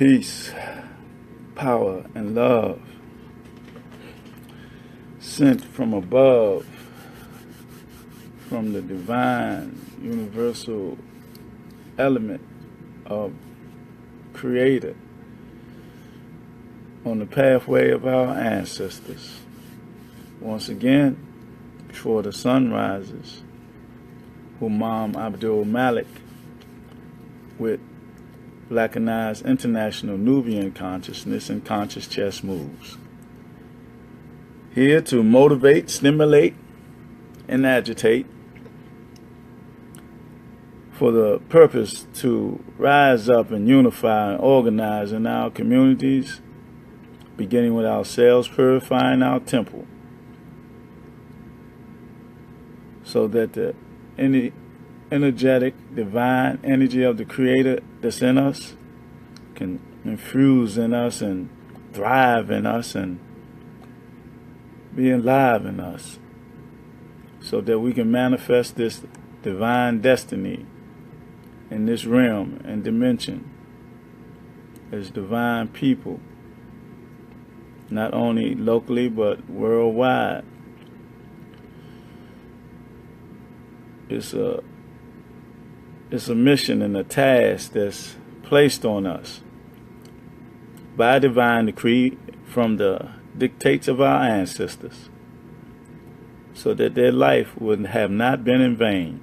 Peace, power, and love sent from above, from the divine, universal element of Creator on the pathway of our ancestors. Once again, before the sun rises, Humam Abdulmalik with Blackanized International Nubian Consciousness and Conscious Chess Moves. Here to motivate, stimulate, and agitate for the purpose to rise up and unify and organize in our communities, beginning with ourselves, purifying our temple, so that the energetic, divine energy of the Creator that's in us can infuse in us and thrive in us and be alive in us, so that we can manifest this divine destiny in this realm and dimension as divine people, not only locally but worldwide. It's a mission and a task that's placed on us by divine decree from the dictates of our ancestors, so that their life would have not been in vain,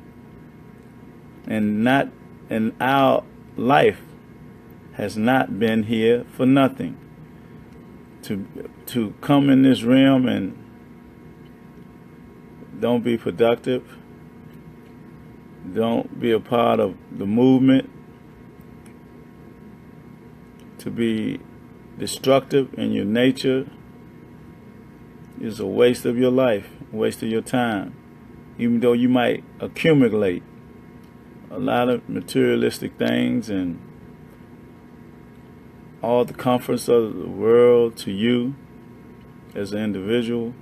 and our life has not been here for nothing. To come in this realm and don't be productive, don't be a part of the movement, to be destructive in your nature, is a waste of your life, a waste of your time. Even though you might accumulate a lot of materialistic things and all the comforts of the world to you as an individual,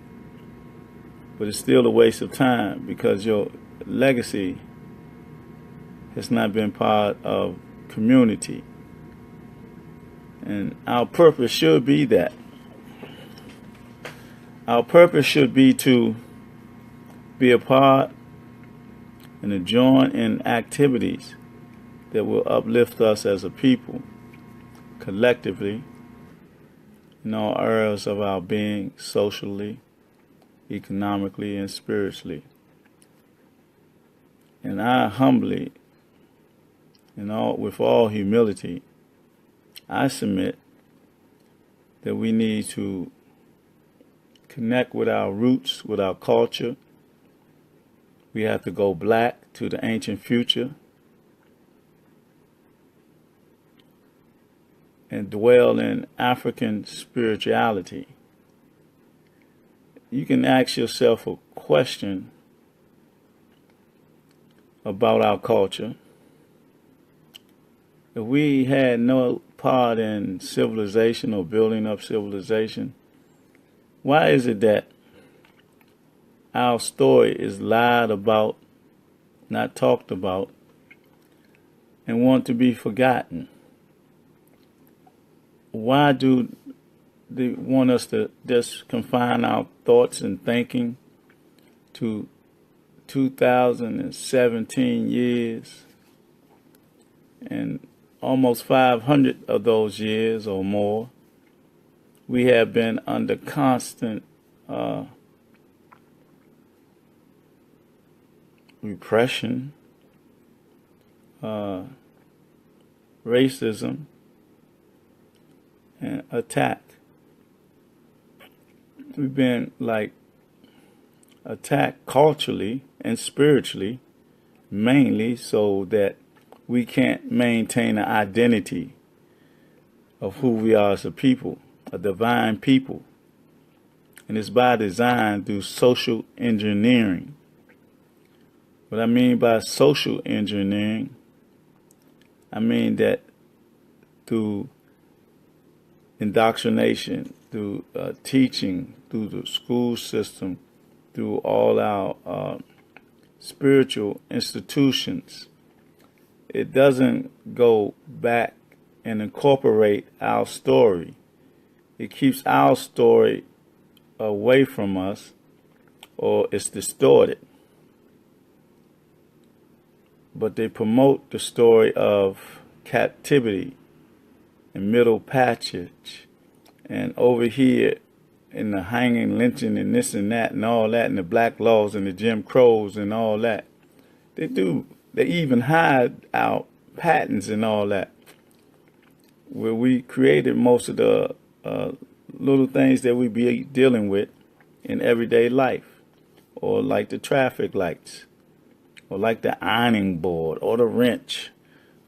but it's still a waste of time, because your legacy has not been part of community. And our purpose should be that. Our purpose should be to be a part and to join in activities that will uplift us as a people, collectively, in all areas of our being, socially, economically, and spiritually. And I humbly, with all humility, I submit that we need to connect with our roots, with our culture. We have to go black to the ancient future and dwell in African spirituality. You can ask yourself a question about our culture. If we had no part in civilization or building up civilization, why is it that our story is lied about, not talked about, and want to be forgotten? Why do they want us to just confine our thoughts and thinking to 2017 years, and almost 500 of those years or more we have been under constant repression, racism, and attack. We've been attacked culturally and spiritually, mainly so that we can't maintain an identity of who we are as a people, a divine people. And it's by design through social engineering. What I mean by social engineering, I mean that through indoctrination, through teaching, through the school system, through all our spiritual institutions, it doesn't go back and incorporate our story. It keeps our story away from us, or it's distorted. But they promote the story of captivity and middle passage, and over here in the hanging, lynching, and this and that, and all that, and the black laws and the Jim Crows and all that. They even hide our patents and all that, where we created most of the little things that we be dealing with in everyday life, or like the traffic lights, or like the ironing board, or the wrench,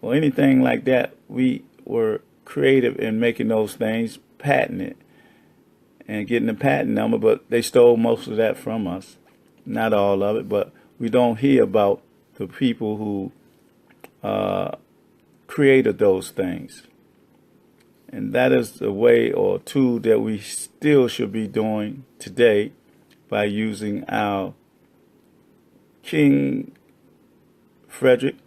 or anything like that. We were creative in making those things patented and getting the patent number, but they stole most of that from us. Not all of it, but we don't hear about the people who created those things. And that is the way or tool that we still should be doing today by using our King Frederick,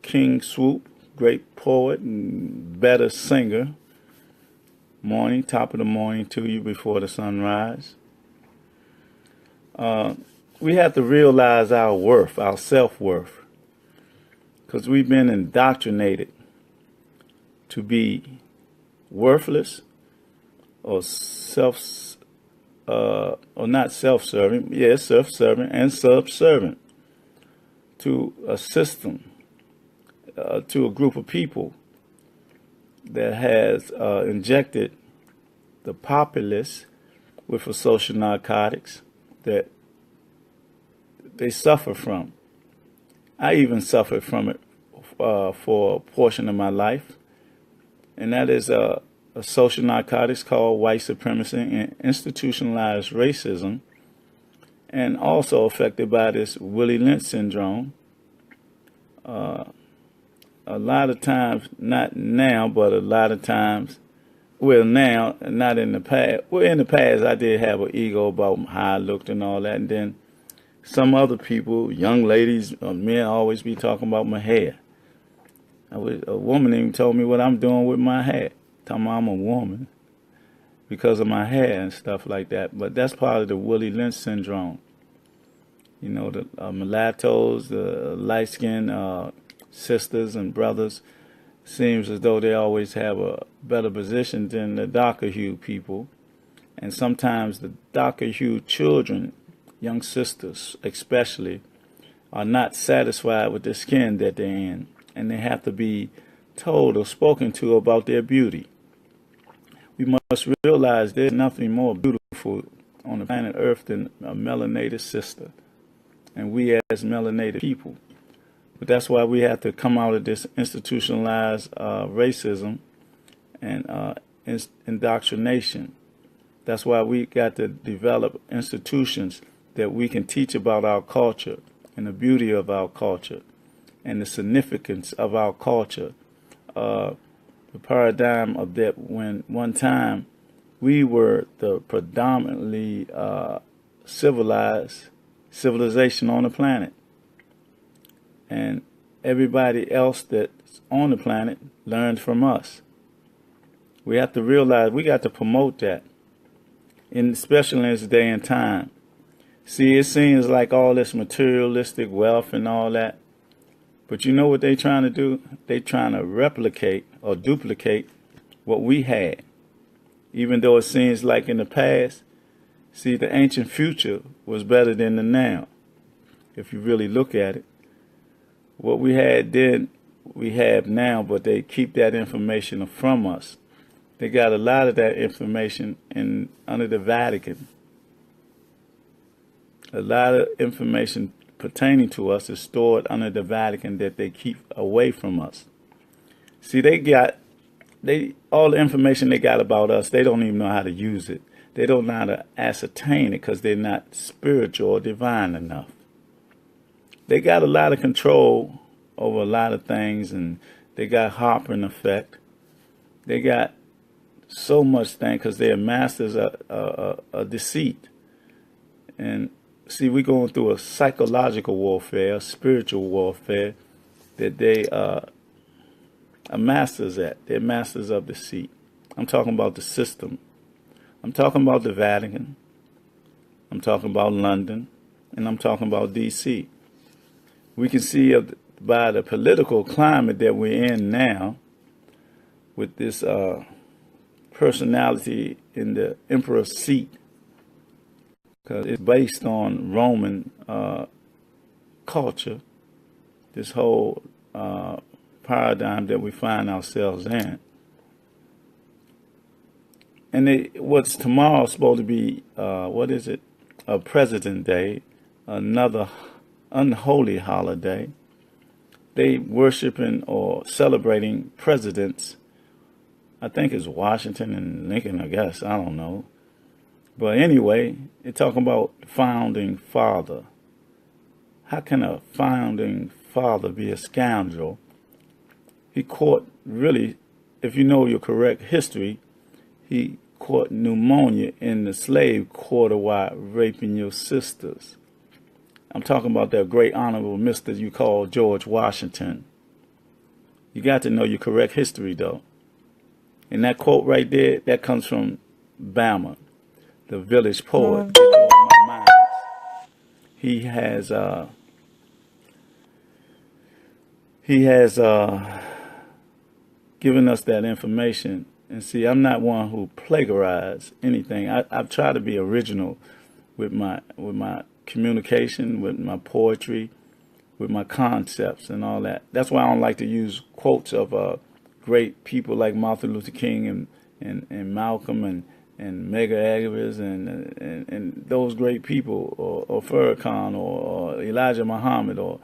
King Swoop, great poet and better singer. Morning, top of the morning to you before the sunrise. We have to realize our worth, our self-worth, because we've been indoctrinated to be worthless or or not self-serving, yes, self-serving and subservient to a system, to a group of people that has injected the populace with a social narcotics that they suffer from. I even suffered from it for a portion of my life, and that is a social narcotics called white supremacy and institutionalized racism, and also affected by this Willie Lynch syndrome. A lot of times, not now, but a lot of times, well, now, not in the past. Well, in the past, I did have an ego about how I looked and all that. And then some other people, young ladies, men, always be talking about my hair. A woman even told me what I'm doing with my hair. Telling me I'm a woman because of my hair and stuff like that. But that's part of the Willie Lynch syndrome. You know, the mulattoes, the light-skinned sisters and brothers, seems as though they always have a better position than the darker hued people. And sometimes the darker hued children, young sisters especially, are not satisfied with the skin that they're in, and they have to be told or spoken to about their beauty. We must realize there's nothing more beautiful on the planet Earth than a melanated sister, and we as melanated people. But that's why we have to come out of this institutionalized racism and indoctrination. That's why we got to develop institutions that we can teach about our culture and the beauty of our culture and the significance of our culture. The paradigm of that, when one time we were the predominantly civilization on the planet, and everybody else that's on the planet learned from us. We have to realize we got to promote that, especially in this day and time. See, it seems like all this materialistic wealth and all that, but you know what they're trying to do? They're trying to replicate or duplicate what we had. Even though it seems like in the past, see, the ancient future was better than the now, if you really look at it. What we had then, we have now, but they keep that information from us. They got a lot of that information under the Vatican. A lot of information pertaining to us is stored under the Vatican that they keep away from us. See, all the information they got about us, they don't even know how to use it. They don't know how to ascertain it because they're not spiritual or divine enough. They got a lot of control over a lot of things, and they got harping effect. They got so much thing because they're masters of deceit. And see, we're going through a psychological warfare, a spiritual warfare that they are masters at. They're masters of deceit. I'm talking about the system. I'm talking about the Vatican. I'm talking about London. And I'm talking about D.C. We can see by the political climate that we're in now, with this personality in the emperor's seat, because it's based on Roman culture, this whole paradigm that we find ourselves in. And what's tomorrow supposed to be, what is it? A President Day, another unholy holiday. They worshiping or celebrating presidents. I think it's Washington and Lincoln, I guess. I don't know. But anyway, they're talking about founding father. How can a founding father be a scoundrel? He caught, really, if you know your correct history, he caught pneumonia in the slave quarter while raping your sisters. I'm talking about that great honorable Mr. you call George Washington. You got to know your correct history, though. And that quote right there, that comes from Bama, the village poet. He has given us that information. And see, I'm not one who plagiarizes anything. I've tried to be original with my communication, with my poetry, with my concepts and all that. That's why I don't like to use quotes of great people like Martin Luther King and Malcolm and Medgar Evers and those great people, or Farrakhan or Elijah Muhammad, or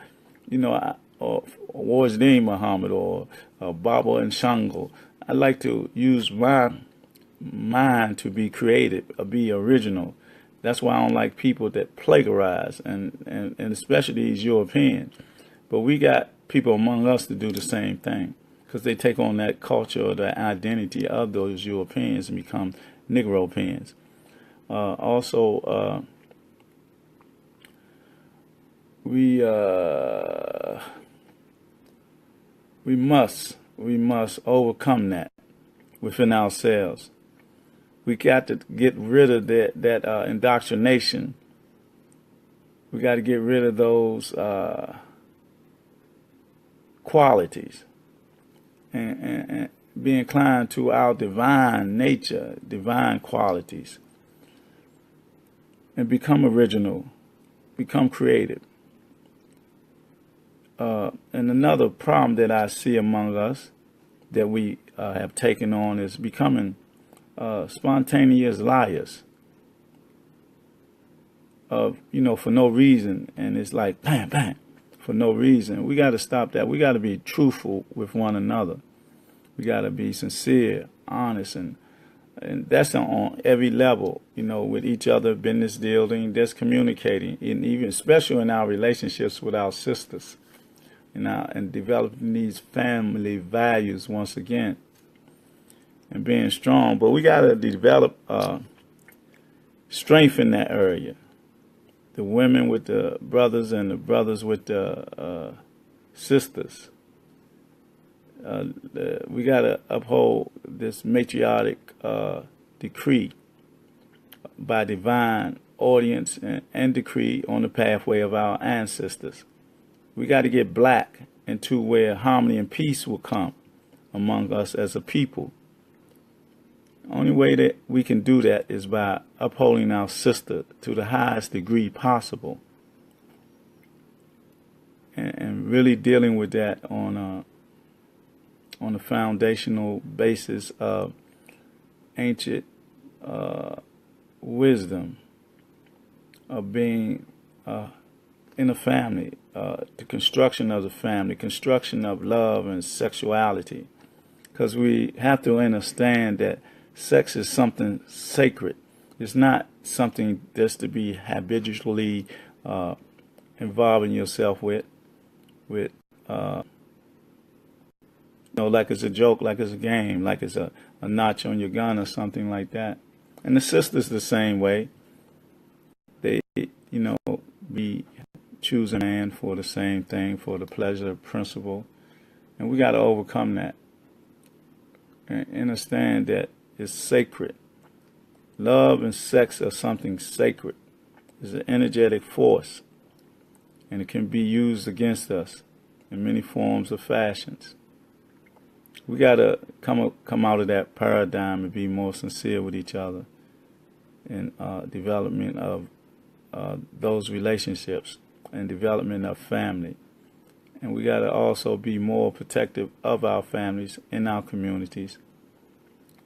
or Wajdi Muhammad, or Baba and Shango. I like to use my mind to be creative, be original. That's why I don't like people that plagiarize, and especially these Europeans. But we got people among us to do the same thing, because they take on that culture or the identity of those Europeans and become Negropeans. We must overcome that within ourselves. We got to get rid of that indoctrination. We got to get rid of those qualities and be inclined to our divine nature, divine qualities, and become original, become creative. And another problem that I see among us that we have taken on is becoming spontaneous liars. For no reason, and it's like bam, bam, for no reason. We got to stop that. We got to be truthful with one another. We got to be sincere, honest, and that's on every level. With each other, business dealing, just communicating, and even especially in our relationships with our sisters. And developing these family values once again, and being strong. But we got to develop strength in that area. The women with the brothers and the brothers with the sisters. We got to uphold this matriarchic decree by divine audience and decree on the pathway of our ancestors. We got to get black into where harmony and peace will come among us as a people. The only way that we can do that is by upholding our sister to the highest degree possible, and really dealing with that on a foundational basis of ancient wisdom, of being in a family, the construction of the family, construction of love and sexuality. Because we have to understand that sex is something sacred. It's not something just to be habitually involving yourself with like it's a joke, like it's a game, like it's a notch on your gun or something like that. And the sisters the same way. They, be choosing a man for the same thing, for the pleasure principle. And we got to overcome that. and understand that it's sacred. Love and sex are something sacred. It's an energetic force, and it can be used against us in many forms or fashions. We got to come out of that paradigm and be more sincere with each other in development of those relationships and development of family. And we got to also be more protective of our families in our communities,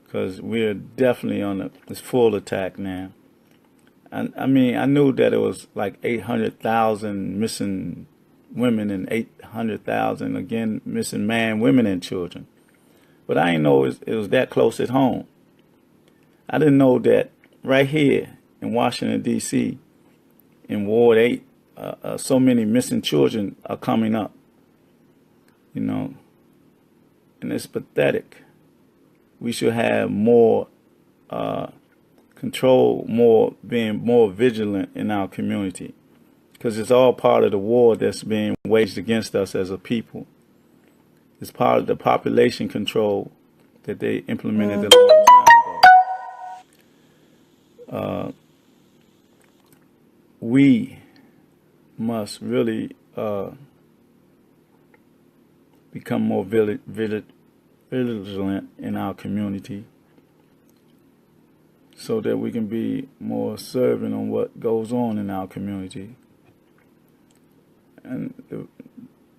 because we're definitely on this full attack now. I mean, I knew that it was like 800,000 missing women and 800,000, again, missing man, women, and children. But I didn't know it was that close at home. I didn't know that right here in Washington, D.C., in Ward 8, so many missing children are coming up, you know, and it's pathetic. We should have more control, being more vigilant in our community, because it's all part of the war that's being waged against us as a people. It's part of the population control that they implemented a long time ago. We must really become more vigilant in our community, so that we can be more observant on what goes on in our community. And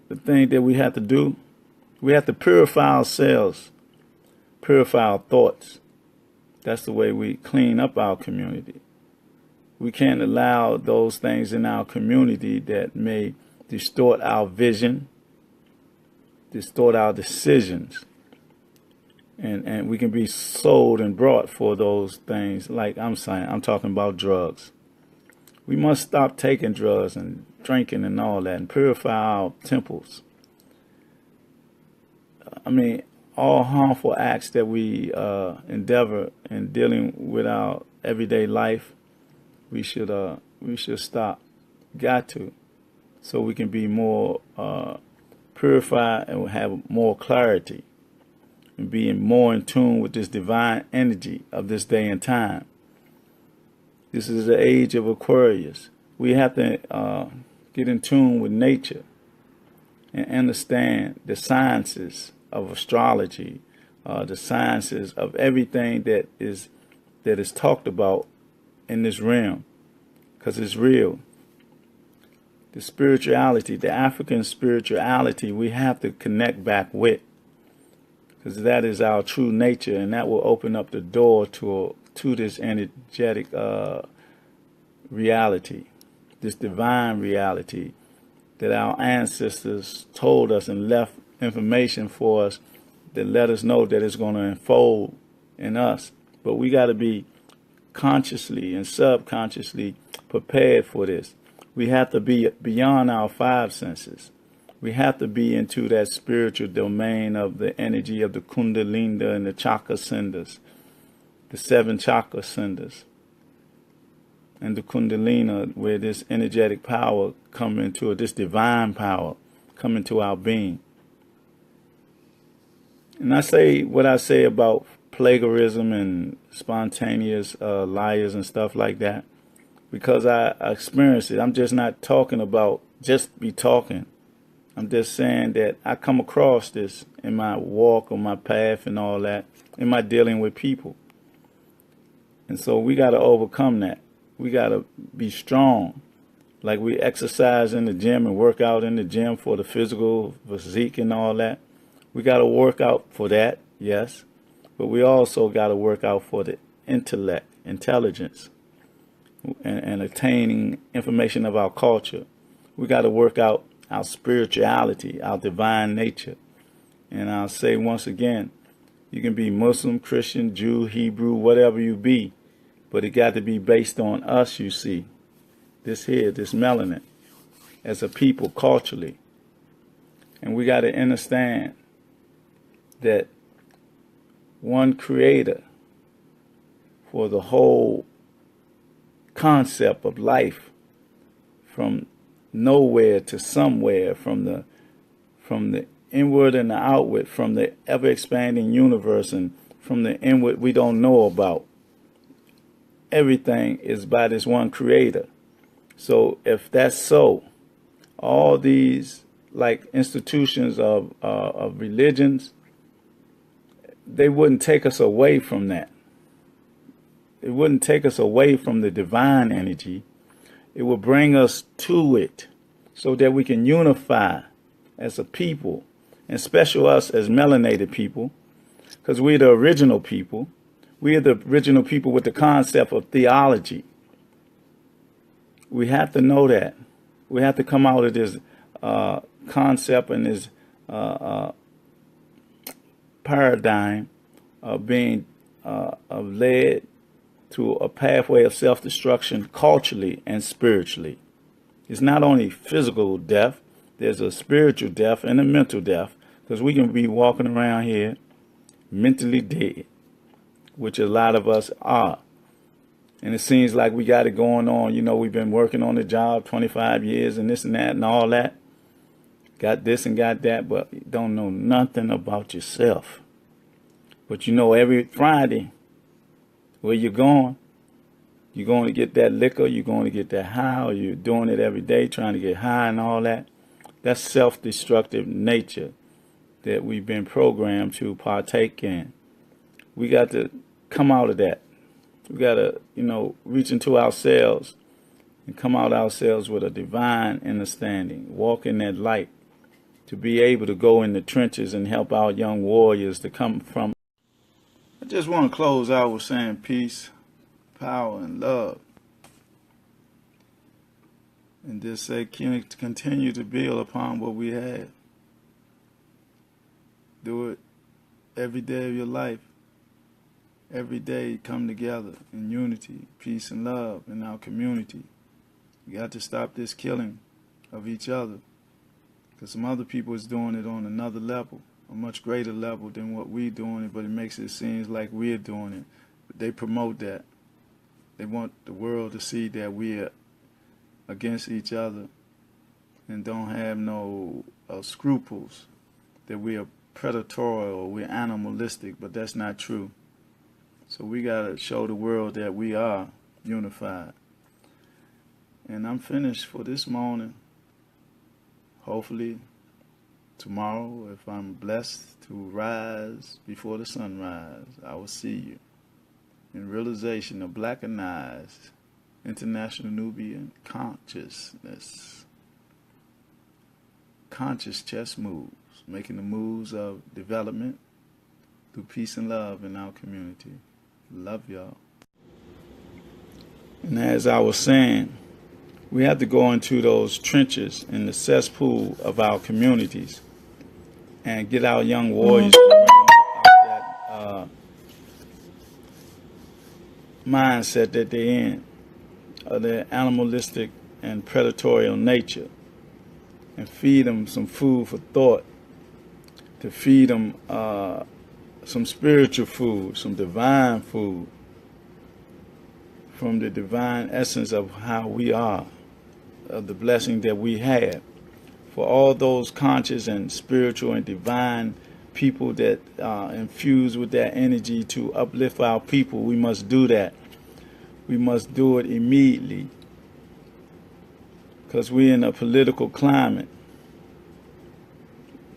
the thing that we have to do, we have to purify ourselves, purify our thoughts. That's the way we clean up our community. We can't allow those things in our community that may distort our vision, distort our decisions. And we can be sold and brought for those things. Like I'm saying, I'm talking about drugs. We must stop taking drugs and drinking and all that, and purify our temples. I mean, all harmful acts that we endeavor in dealing with our everyday life, we should stop. Got to, so we can be more purified and have more clarity, and being more in tune with this divine energy of this day and time. This is the age of Aquarius. We have to get in tune with nature and understand the sciences of astrology, the sciences of everything that is talked about in this realm, because it's real. The spirituality, the African spirituality, we have to connect back with, because that is our true nature, and that will open up the door to this energetic reality, this divine reality that our ancestors told us and left information for us that let us know that it's going to unfold in us. But we got to be consciously and subconsciously prepared for this. We have to be beyond our five senses. We have to be into that spiritual domain of the energy of the Kundalini and the chakra centers, the 7 chakra centers, and the Kundalini, where this energetic power come into this divine power come into our being. And I say what I say about plagiarism and spontaneous liars and stuff like that, because I experienced it. I'm just not talking about just be talking. I'm just saying that I come across this in my walk on my path and all that, in my dealing with people. And so we got to overcome that. We got to be strong. Like we exercise in the gym and work out in the gym for the physical physique and all that. We got to work out for that, yes. But we also got to work out for the intellect, intelligence, and attaining information of our culture. We got to work out our spirituality, our divine nature. And I'll say once again, you can be Muslim, Christian, Jew, Hebrew, whatever you be, but it got to be based on us, you see. This here, this melanin, as a people culturally. And we got to understand that one creator for the whole concept of life, from nowhere to somewhere, from the inward and the outward, from the ever-expanding universe and from the inward we don't know about. Everything is by this one creator. So if that's so, all these like institutions of religions, they wouldn't take us away from that. It wouldn't take us away from the divine energy. It will bring us to it so that we can unify as a people, and especially us as melanated people, because we're the original people. We are the original people with the concept of theology. We have to know that. We have to come out of this concept and this paradigm of being led to a pathway of self-destruction culturally and spiritually. It's not only physical death, there's a spiritual death and a mental death, because we can be walking around here mentally dead, which a lot of us are. And it seems like we got it going on. You know, we've been working on the job 25 years and this and that and all that. Got this and got that, but you don't know nothing about yourself. But you know, every Friday, where you're going to get that liquor, you're going to get that high, or you're doing it every day, trying to get high and all that. That's self-destructive nature that we've been programmed to partake in. We got to come out of that. We got to, reach into ourselves and come out ourselves with a divine understanding, walk in that light, to be able to go in the trenches and help our young warriors to come from. I just want to close out with saying peace, power, and love. And just say, continue to build upon what we have. Do it every day of your life. Every day come together in unity, peace, and love in our community. We got to stop this killing of each other, because some other people is doing it on another level, a much greater level than what we're doing it, but it makes it seem like we're doing it. But they promote that. They want the world to see that we're against each other and don't have no scruples, that we are predatory or we're animalistic, but that's not true. So we got to show the world that we are unified. And I'm finished for this morning. Hopefully tomorrow, if I'm blessed to rise before the sunrise, I will see you in realization of Blackanized, international Nubian consciousness. Conscious chess moves, making the moves of development through peace and love in our community. Love y'all. And as I was saying, we have to go into those trenches in the cesspool of our communities and get our young warriors to bring them out that mindset that they're in, of their animalistic and predatory nature, and feed them some food for thought, to feed them some spiritual food, some divine food, from the divine essence of how we are, of the blessing that we have. For all those conscious and spiritual and divine people that are infused with that energy to uplift our people, we must do that. We must do it immediately, because we're in a political climate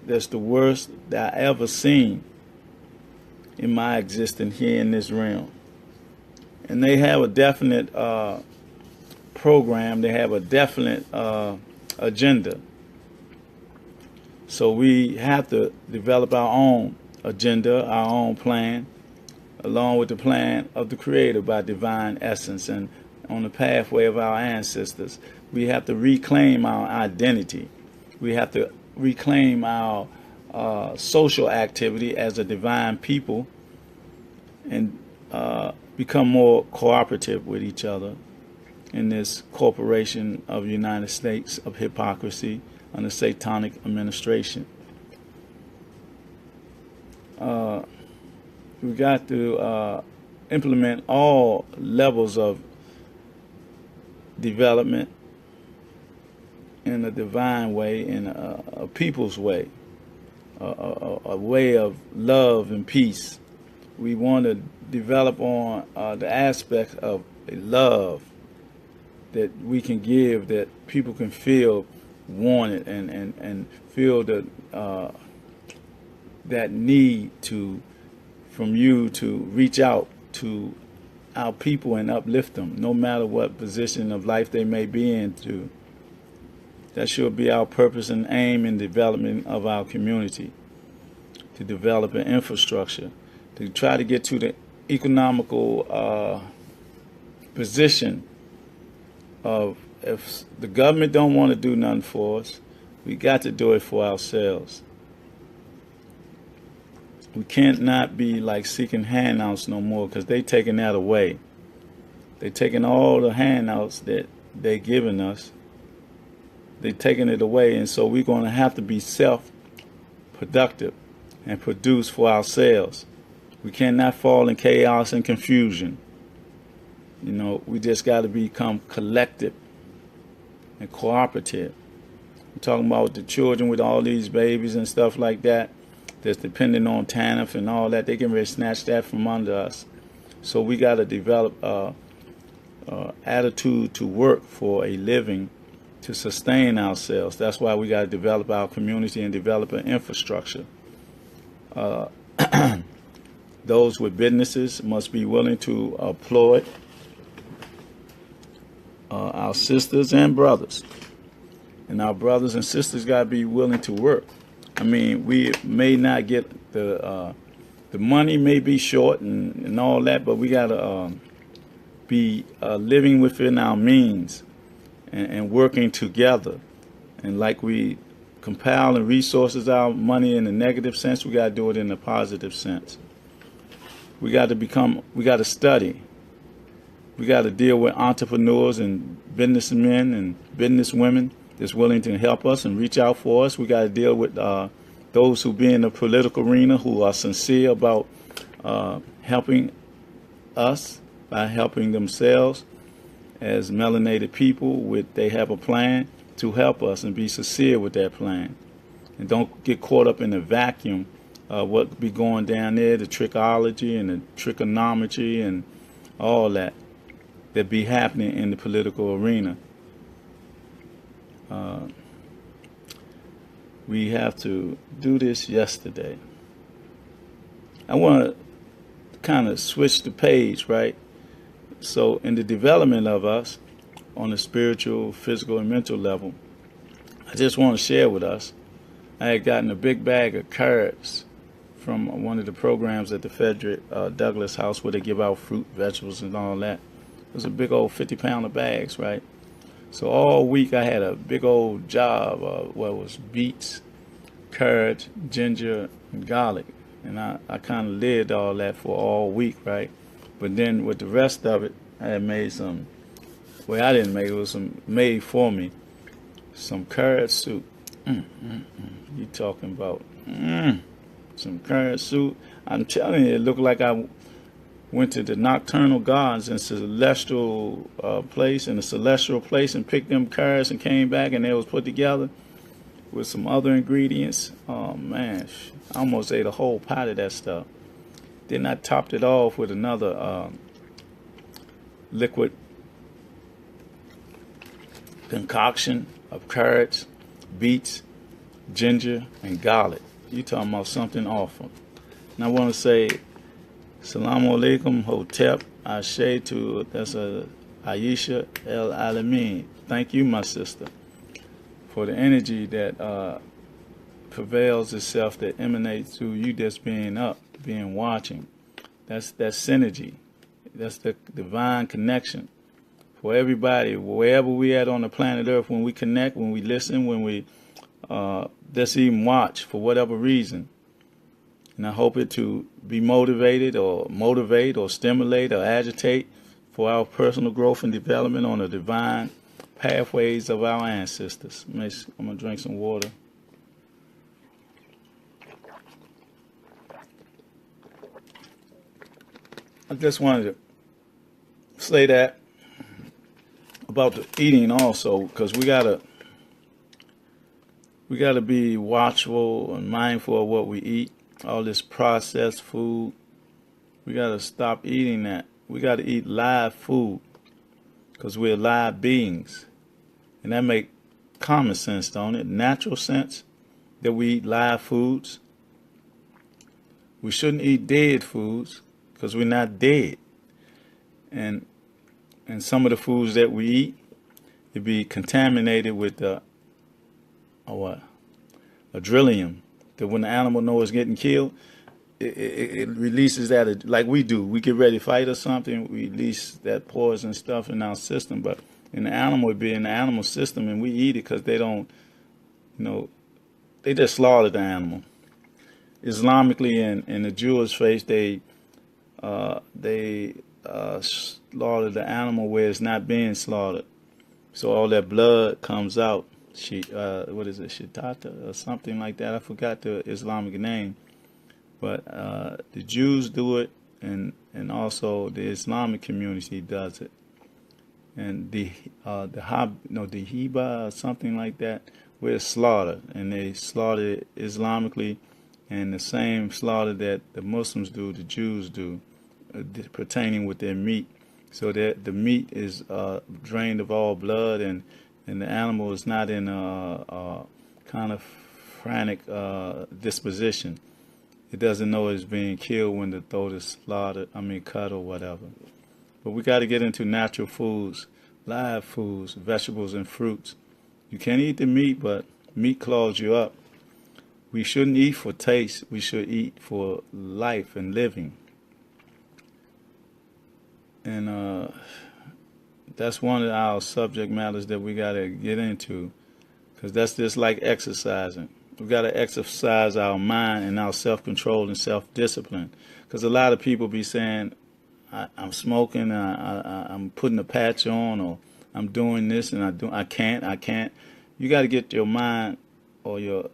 that's the worst that I ever seen in my existence here in this realm. And they have a definite program, they have a definite agenda. So we have to develop our own agenda, our own plan, along with the plan of the Creator by divine essence and on the pathway of our ancestors. We have to reclaim our identity. We have to reclaim our social activity as a divine people, and become more cooperative with each other in this corporation of the United States of hypocrisy under satanic administration. We got to implement all levels of development in a divine way, in a people's way, a way of love and peace. We want to develop on the aspect of a love that we can give, that people can feel wanted and feel the that need from you to reach out to our people and uplift them, no matter what position of life they may be into. That should be our purpose and aim in development of our community, to develop an infrastructure, to try to get to the economical position of, if the government don't want to do nothing for us, we got to do it for ourselves. We can't not be like seeking handouts no more, because they taking that away. They taking all the handouts that they giving us. They taking it away, and so we're going to have to be self-productive and produce for ourselves. We cannot fall in chaos and confusion. You know, we just got to become collective and cooperative. I'm talking about the children with all these babies and stuff like that, that's depending on TANF and all that. They can really snatch that from under us. So we got to develop attitude to work for a living, to sustain ourselves. That's why we got to develop our community and develop an infrastructure. Those with businesses must be willing to employ our sisters and brothers. And our brothers and sisters got to be willing to work. I mean, we may not get the money may be short and all that, but we got to be living within our means and working together. And like we compiling resources, our money in the negative sense, we got to do it in the positive sense. We got to study. We got to deal with entrepreneurs and businessmen and businesswomen that's willing to help us and reach out for us. We got to deal with those who be in the political arena, who are sincere about helping us by helping themselves as melanated people. They have a plan to help us, and be sincere with that plan. And don't get caught up in the vacuum of what be going down there, the trickology and the trigonometry and all that be happening in the political arena. We have to do this yesterday. I want to kind of switch the page, right? So in the development of us on a spiritual, physical, and mental level, I just want to share with us, I had gotten a big bag of carrots from one of the programs at the Frederick Douglass House, where they give out fruit, vegetables, and all that. It was a big old 50-pounder bags, right? So all week I had a big old job of what was beets, carrots, ginger, and garlic. And I kind of lived all that for all week, right? But then with the rest of it, I had made some, well, I didn't make it, was made for me, some carrot soup. You talking about some carrot soup? I'm telling you, it looked like I went to the nocturnal gardens in celestial place, in a celestial place, and picked them carrots and came back, and they was put together with some other ingredients. Oh man, I almost ate a whole pot of that stuff. Then I topped it off with another liquid concoction of carrots, beets, ginger, and garlic. You talking about something awful. And I want to say Salaam alaikum, hotep, ashe to, that's a Aisha El Alamin. Thank you, my sister, for the energy that prevails itself, that emanates through you just being up, being watching. That's synergy. That's the divine connection for everybody, wherever we at on the planet Earth. When we connect, when we listen, when we just even watch for whatever reason. And I hope it to be motivated or motivate or stimulate or agitate for our personal growth and development on the divine pathways of our ancestors. I'm going to drink some water. I just wanted to say that about the eating also, because we gotta We got to be watchful and mindful of what we eat. All this processed food, we got to stop eating that. We got to eat live food because we're live beings. And that make common sense, don't it? Natural sense that we eat live foods. We shouldn't eat dead foods because we're not dead. And some of the foods that we eat, it be contaminated with adrenaline. That when the animal knows it's getting killed, it releases that like we do. We get ready to fight or something, we release that poison stuff in our system. But in the animal, it be in the animal system, and we eat it because they don't, they just slaughter the animal. Islamically, in the Jewish faith, they slaughter the animal where it's not being slaughtered, so all that blood comes out. What is it, shitata or something like that? I forgot the Islamic name, but the Jews do it, and also the Islamic community does it, and the Hiba or something like that, where it's slaughtered, and they slaughter it Islamically, and the same slaughter that the Muslims do, the Jews do, pertaining with their meat, so that the meat is drained of all blood, and the animal is not in a kind of frantic disposition. It doesn't know it's being killed when the throat is cut or whatever. But we got to get into natural foods, live foods, vegetables and fruits. You can't eat the meat, but meat clogs you up. We shouldn't eat for taste. We should eat for life and living. And that's one of our subject matters that we got to get into, because that's just like exercising. We got to exercise our mind and our self-control and self-discipline, because a lot of people be saying, I'm smoking, I'm putting a patch on, or I'm doing this, and I can't. You got to get your mind, or your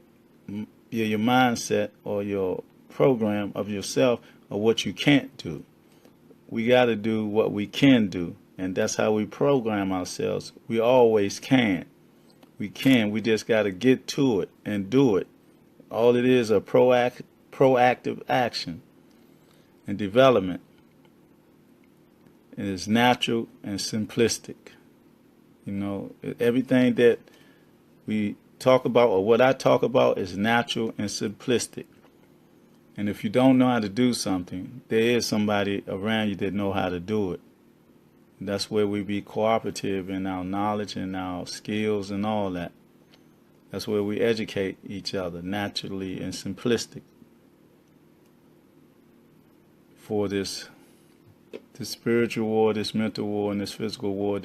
mindset, or your program of yourself of what you can't do. We got to do what we can do, and that's how we program ourselves. We always can. We can. We just got to get to it and do it. All it is a proactive action and development. It is natural and simplistic. Everything that we talk about, or what I talk about, is natural and simplistic. And if you don't know how to do something, there is somebody around you that know how to do it. And that's where we be cooperative in our knowledge and our skills and all that. That's where we educate each other naturally and simplistic for this spiritual war, this mental war, and this physical war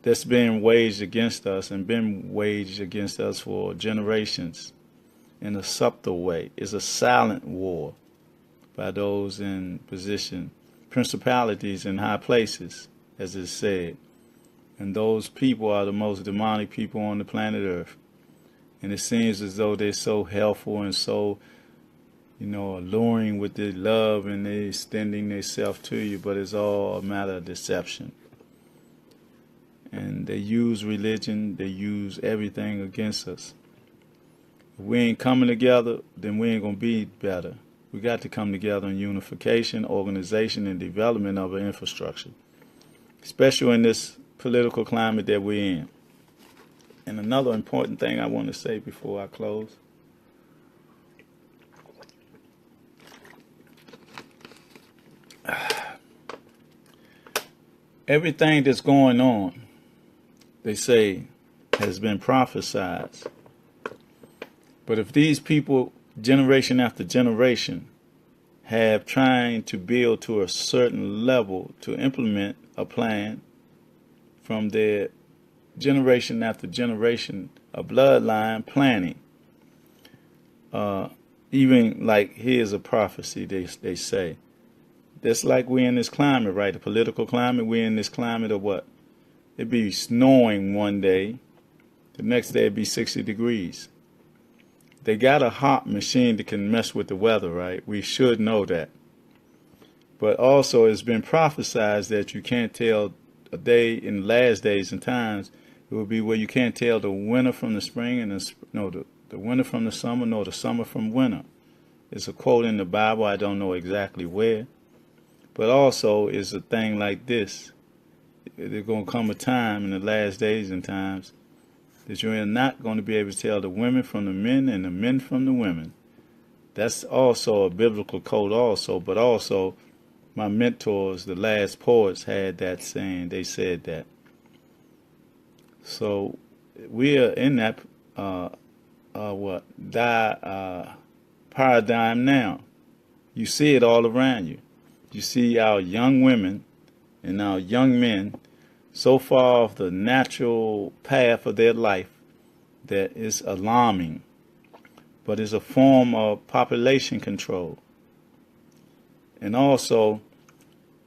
that's been waged against us and been waged against us for generations in a subtle way. It's a silent war by those in position, principalities in high places, as is said. And those people are the most demonic people on the planet Earth. And it seems as though they're so helpful and so, alluring with their love, and they're extending themselves to you, but it's all a matter of deception. And they use religion, they use everything against us. If we ain't coming together, then we ain't going to be better. We got to come together in unification, organization, and development of an infrastructure, especially in this political climate that we're in. And another important thing I want to say before I close. Everything that's going on, they say, has been prophesied. But if these people, generation after generation, have trying to build to a certain level to implement a plan from their generation after generation, a bloodline planning, even like here's a prophecy, they say. That's like we're in this climate, right? The political climate, we're in this climate of what? It'd be snowing one day, the next day it'd be 60 degrees. They got a hot machine that can mess with the weather, right? We should know that. But also it's been prophesied that you can't tell a day in the last days and times It will be where you can't tell the winter from the spring, and the winter from the summer, nor the summer from winter. It's a quote in the Bible. I don't know exactly where, but also it's a thing like this. There's going to come a time in the last days and times that you're not going to be able to tell the women from the men and the men from the women. That's also a biblical quote also, but also my mentors, the last poets, had that saying. They said that. So we are in that paradigm now. You see it all around you. You see our young women and our young men so far off the natural path of their life that is alarming, but it's a form of population control. And also,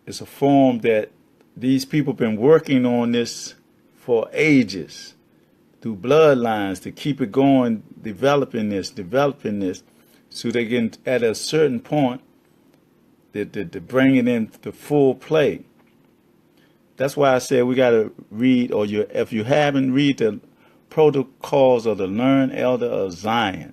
it's a form that these people have been working on this for ages, through bloodlines, to keep it going, developing this, so they can, at a certain point, to bring it into full play. That's why I said we got to read, or if you haven't, read the Protocols of the Learned Elder of Zion.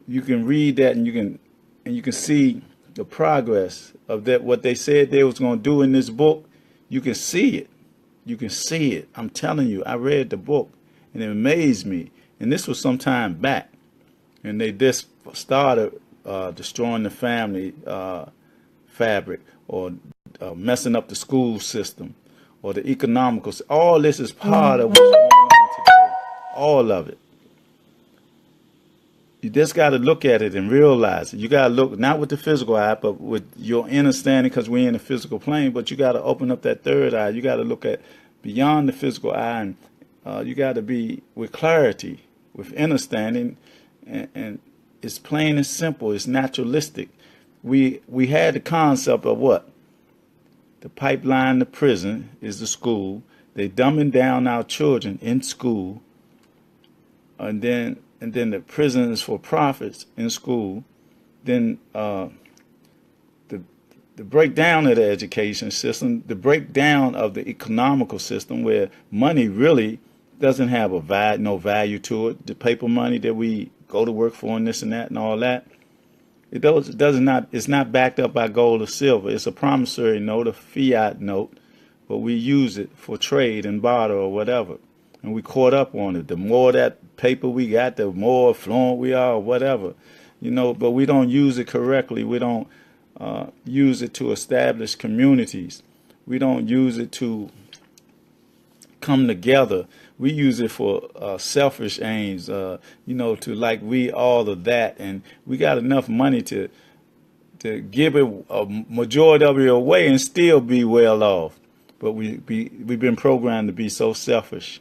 You can read that, and you can see the progress of that. What they said they was going to do in this book, you can see it. You can see it. I'm telling you, I read the book, and it amazed me. And this was some time back, and they just started destroying the family fabric, or messing up the school system, or the economical. All this is part of what's going on today. All of it. You just got to look at it and realize it. You got to look not with the physical eye, but with your understanding, because we're in the physical plane. But you got to open up that third eye. You got to look at beyond the physical eye, and you got to be with clarity, with understanding, and it's plain and simple. It's naturalistic. We had the concept of what? The pipeline to prison is the school. They dumbing down our children in school, and then the prison is for profits in school. Then the breakdown of the education system, the breakdown of the economical system, where money really doesn't have no value to it. The paper money that we go to work for, and this and that and all that, it's not backed up by gold or silver. It's a promissory note, a fiat note, but we use it for trade and barter or whatever. And we caught up on it. The more that paper we got, the more affluent we are, or whatever. But we don't use it correctly. We don't use it to establish communities. We don't use it to come together. We use it for selfish aims, to like we all of that. And we got enough money to give it a majority of it away and still be well off. But we've been programmed to be so selfish.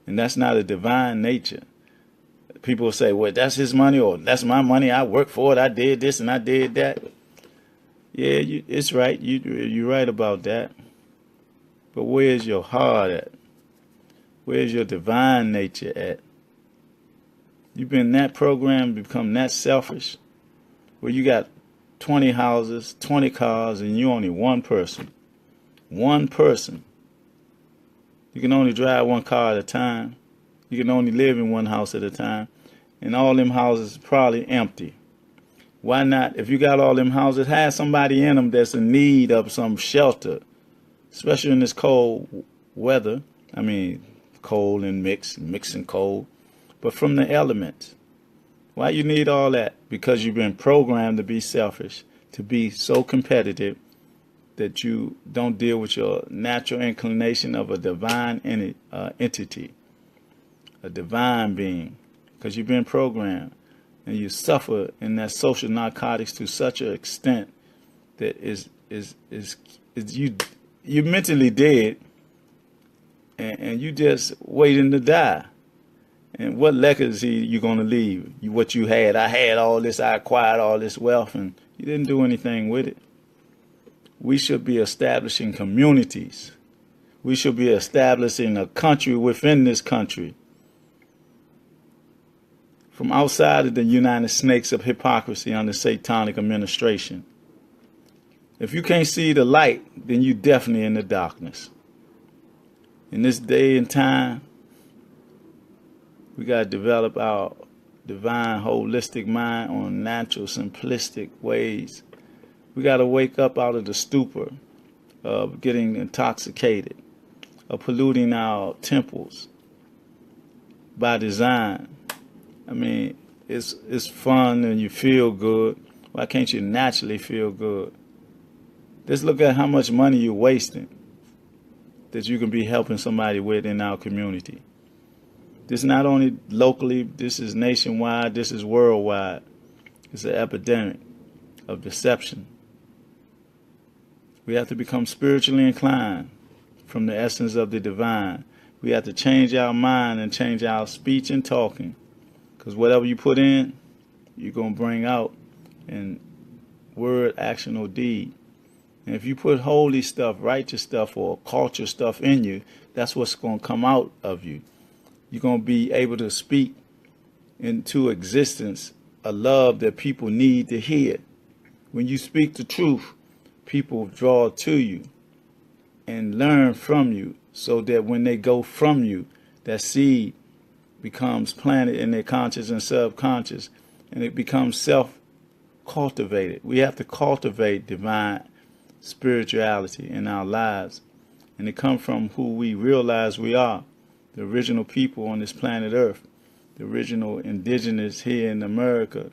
And that's not a divine nature. People say, well, that's his money, or that's my money. I worked for it. I did this and I did that. Yeah, it's right. You're right about that. But where's your heart at? Where's your divine nature at? You've been that programmed to become that selfish, where you got 20 houses, 20 cars, and you're only one person. One person. You can only drive one car at a time. You can only live in one house at a time. And all them houses probably empty. Why not? If you got all them houses, have somebody in them that's in need of some shelter, especially in this cold weather. I mean, cold and mixing cold, but from the elements. Why you need all that? Because you've been programmed to be selfish, to be so competitive that you don't deal with your natural inclination of a divine entity, a divine being, because you've been programmed, and you suffer in that social narcotics to such an extent that you're mentally dead, and you just waiting to die. And what legacy you gonna leave? What you had? I had all this. I acquired all this wealth, and you didn't do anything with it. We should be establishing communities. We should be establishing a country within this country. From outside of the United Snakes of hypocrisy under satanic administration. If you can't see the light, then you definitely in the darkness. In this day and time, we got to develop our divine, holistic mind on natural, simplistic ways. We got to wake up out of the stupor of getting intoxicated, of polluting our temples by design. I mean, it's fun and you feel good. Why can't you naturally feel good? Just look at how much money you're wasting that you can be helping somebody with in our community. This is not only locally, this is nationwide, this is worldwide. It's an epidemic of deception. We have to become spiritually inclined from the essence of the divine. We have to change our mind and change our speech and talking. Because whatever you put in, you're going to bring out in word, action, or deed. And if you put holy stuff, righteous stuff, or culture stuff in you, that's what's going to come out of you. You're going to be able to speak into existence a love that people need to hear. When you speak the truth, people draw to you and learn from you, so that when they go from you, that seed becomes planted in their conscious and subconscious, and it becomes self-cultivated. We have to cultivate divine spirituality in our lives, and it comes from who we realize we are, the original people on this planet Earth, the original indigenous here in America,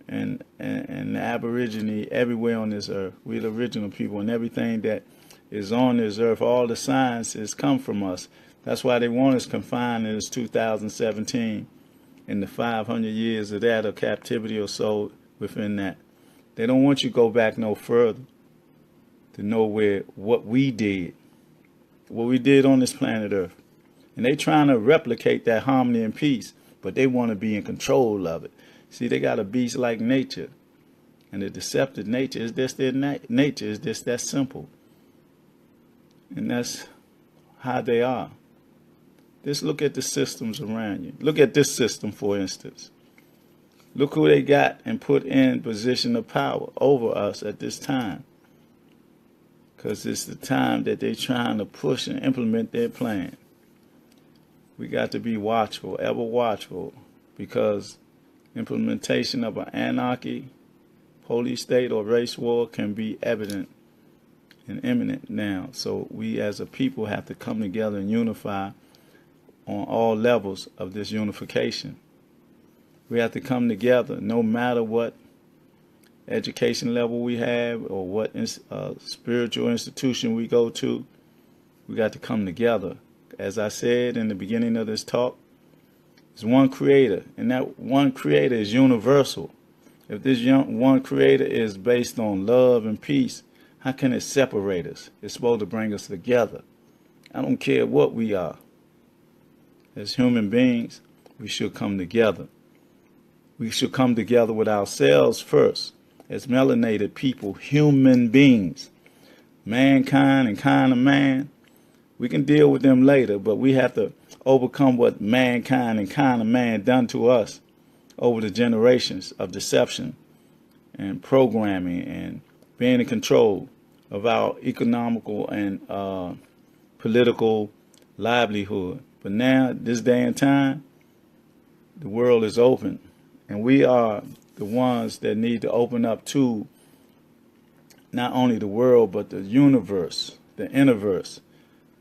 and the Aborigine everywhere on this earth. We're the original people, and everything that is on this earth, all the sciences come from us. That's why they want us confined in this 2017, in the 500 years of that, or captivity or so within that. They don't want you to go back no further to know what we did on this planet Earth. And they trying to replicate that harmony and peace, but they want to be in control of it. See, they got a beast like nature, and the deceptive nature is just their nature. Is just that simple. And that's how they are. Just look at the systems around you. Look at this system, for instance. Look who they got and put in position of power over us at this time. Because it's the time that they're trying to push and implement their plan. We got to be watchful, ever watchful, because implementation of an anarchy, police state, or race war can be evident and imminent now. So we as a people have to come together and unify on all levels of this unification. We have to come together no matter what education level we have or what spiritual institution we go to. We got to come together. As I said in the beginning of this talk, there's one creator, and that one creator is universal. If this one creator is based on love and peace, how can it separate us? It's supposed to bring us together. I don't care what we are. As human beings, we should come together. We should come together with ourselves first. As melanated people, human beings, mankind and kind of man, we can deal with them later, but we have to overcome what mankind and kind of man done to us over the generations of deception and programming and being in control of our economical and political livelihood. But now, this day and time, the world is open, and we are the ones that need to open up to not only the world, but the universe, the innerverse,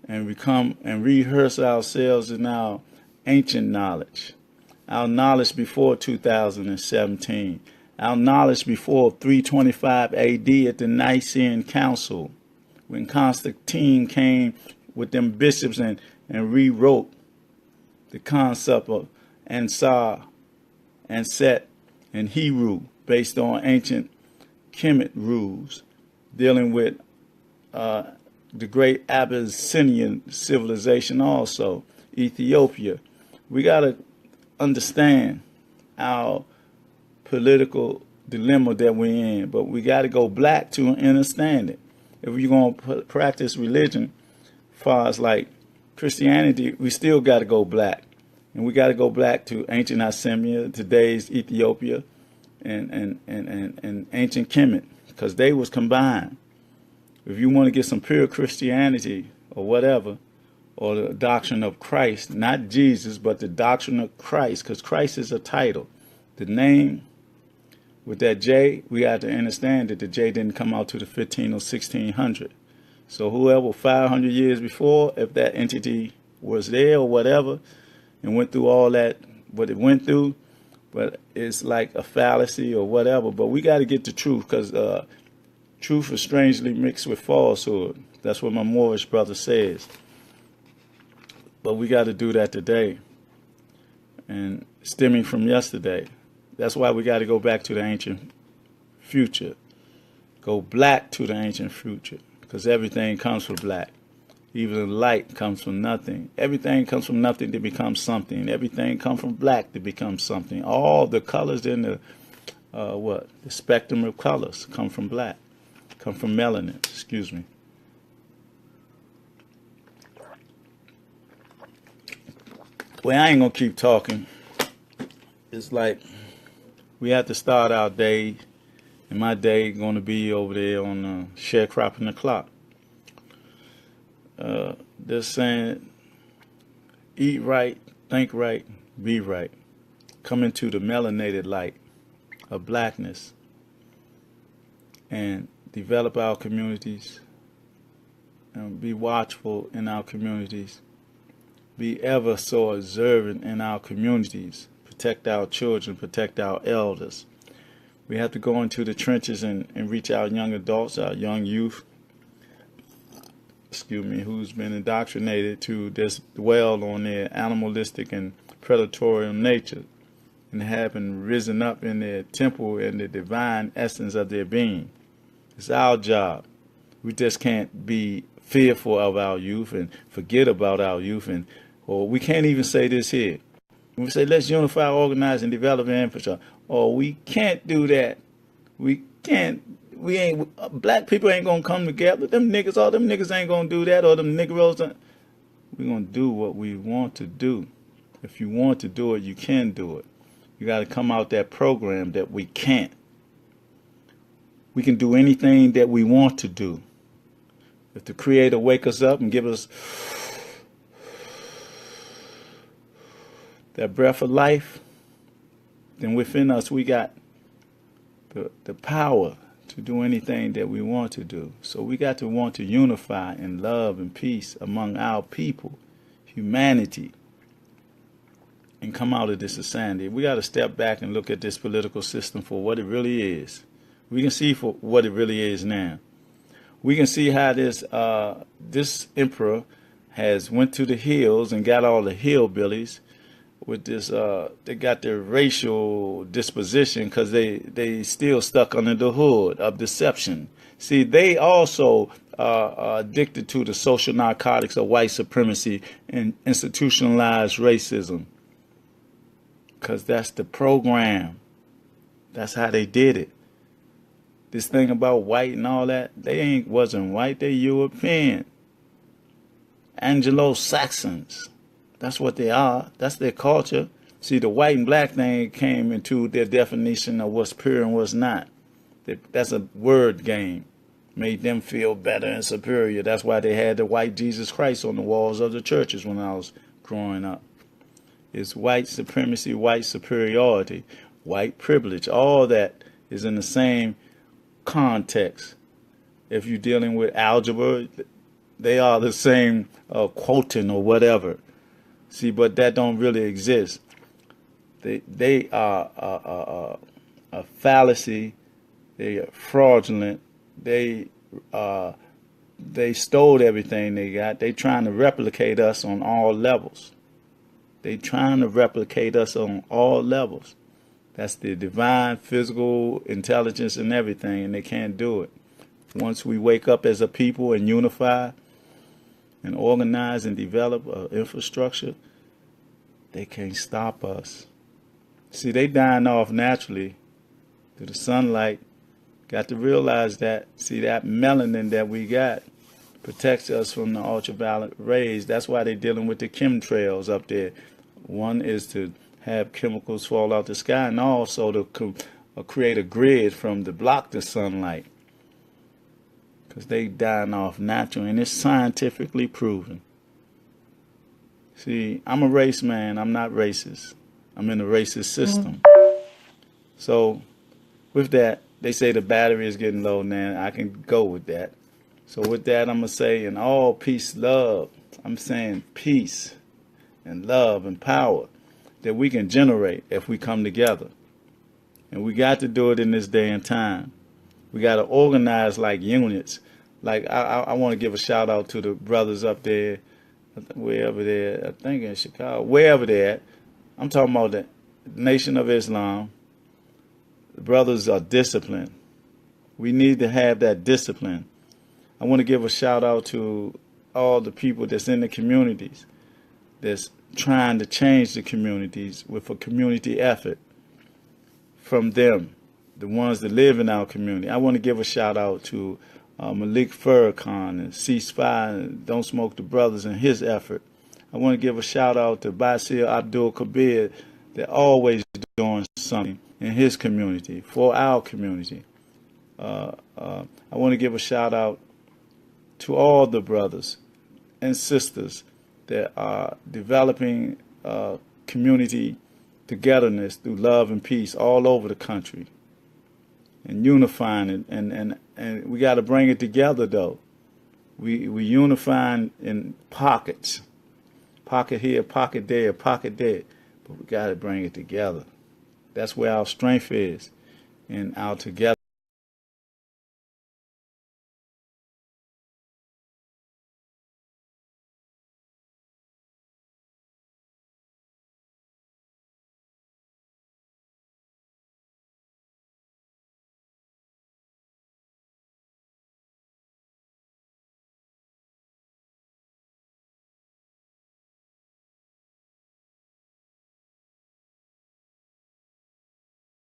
and become and rehearse ourselves in our ancient knowledge, our knowledge before 2017, our knowledge before 325 AD at the Nicene Council, when Constantine came with them bishops and rewrote the concept of Ansar and Set and Hebrew based on ancient Kemet rules, dealing with the great Abyssinian civilization also, Ethiopia. We got to understand our political dilemma that we're in, but we got to go black to understand it. If you're going to practice religion, far as like Christianity, we still got to go black. And we got to go black to ancient Assyria, today's Ethiopia, and ancient Kemet, because they was combined. If you want to get some pure Christianity or whatever, or the doctrine of Christ, not Jesus, but the doctrine of Christ, because Christ is a title. The name with that J, we have to understand that the J didn't come out to the 15 or 1600. So whoever 500 years before, if that entity was there or whatever, and went through all that, what it went through, but it's like a fallacy or whatever. But we got to get the truth, because truth is strangely mixed with falsehood. That's what my Moorish brother says. But we got to do that today, and stemming from yesterday. That's why we got to go back to the ancient future. Go black to the ancient future, because everything comes from black. Even light comes from nothing. Everything comes from nothing to become something. Everything comes from black to become something. All the colors in the the spectrum of colors come from black, come from melanin. Excuse me. Well, I ain't gonna keep talking. It's like we have to start our day, and my day going to be over there on sharecropping the clock. They're saying, eat right, think right, be right. Come into the melanated light of blackness and develop our communities and be watchful in our communities. Be ever so observant in our communities. Protect our children, protect our elders. We have to go into the trenches and reach our young adults, our young youth, who's been indoctrinated to just dwell on their animalistic and predatory nature and haven't risen up in their temple and the divine essence of their being. It's our job. We just can't be fearful of our youth and forget about our youth, or we can't even say this here. We say, let's unify, organize, and develop an infrastructure. Or we can't do that. We can't. We ain't. Black people ain't gonna come together. Them niggas, all them niggas ain't gonna do that. Or them niggeros. We're gonna do what we want to do. If you want to do it, you can do it. You got to come out that program that we can't. We can do anything that we want to do. If the Creator wake us up and give us that breath of life, then within us we got the power to do anything that we want to do. So we got to want to unify in love and peace among our people, humanity, and come out of this insanity. We got to step back and look at this political system for what it really is. We can see for what it really is now. We can see how this emperor has went to the hills and got all the hillbillies with this. They got their racial disposition because they still stuck under the hood of deception. See, they also are addicted to the social narcotics of white supremacy and institutionalized racism, because that's the program. That's how they did it. This thing about white and all that, they wasn't white, they European. Anglo-Saxons. That's what they are. That's their culture. See, the white and black thing came into their definition of what's pure and what's not. That's a word game. Made them feel better and superior. That's why they had the white Jesus Christ on the walls of the churches when I was growing up. It's white supremacy, white superiority, white privilege. All that is in the same context. If you're dealing with algebra, they are the same quotient or whatever. See, but that don't really exist. They are a fallacy. They are fraudulent. They stole everything they got. They trying to replicate us on all levels. They trying to replicate us on all levels. That's the divine, physical intelligence and everything, and they can't do it. Once we wake up as a people and unify and organize and develop an infrastructure, they can't stop us. See, they dying off naturally through the sunlight. Got to realize that. See, that melanin that we got protects us from the ultraviolet rays. That's why they're dealing with the chemtrails up there. One is to have chemicals fall out the sky, and also to create a grid from to block the sunlight, because they dying off natural, and it's scientifically proven. See, I'm a race man. I'm not racist. I'm in a racist system. So with that, they say the battery is getting low now. I can go with that. So with that, I'm going to say in all peace, love. I'm saying peace and love and power that we can generate if we come together. And we got to do it in this day and time. We got to organize like units. Like I want to give a shout out to the brothers up there, wherever they're at, I think in Chicago, wherever they're at. I'm talking about the Nation of Islam. The brothers are disciplined. We need to have that discipline. I want to give a shout out to all the people that's in the communities that's trying to change the communities with a community effort from them, the ones that live in our community. I want to give a shout out to Malik Farrakhan and Ceasefire and Don't Smoke the Brothers and his effort. I want to give a shout out to Basir Abdul Kabir. They're always doing something in his community, for our community. I want to give a shout out to all the brothers and sisters that are developing community togetherness through love and peace all over the country and unifying it. And we got to bring it together, though. We unifying in pockets. Pocket here, pocket there, pocket there. But we got to bring it together. That's where our strength is, in our together.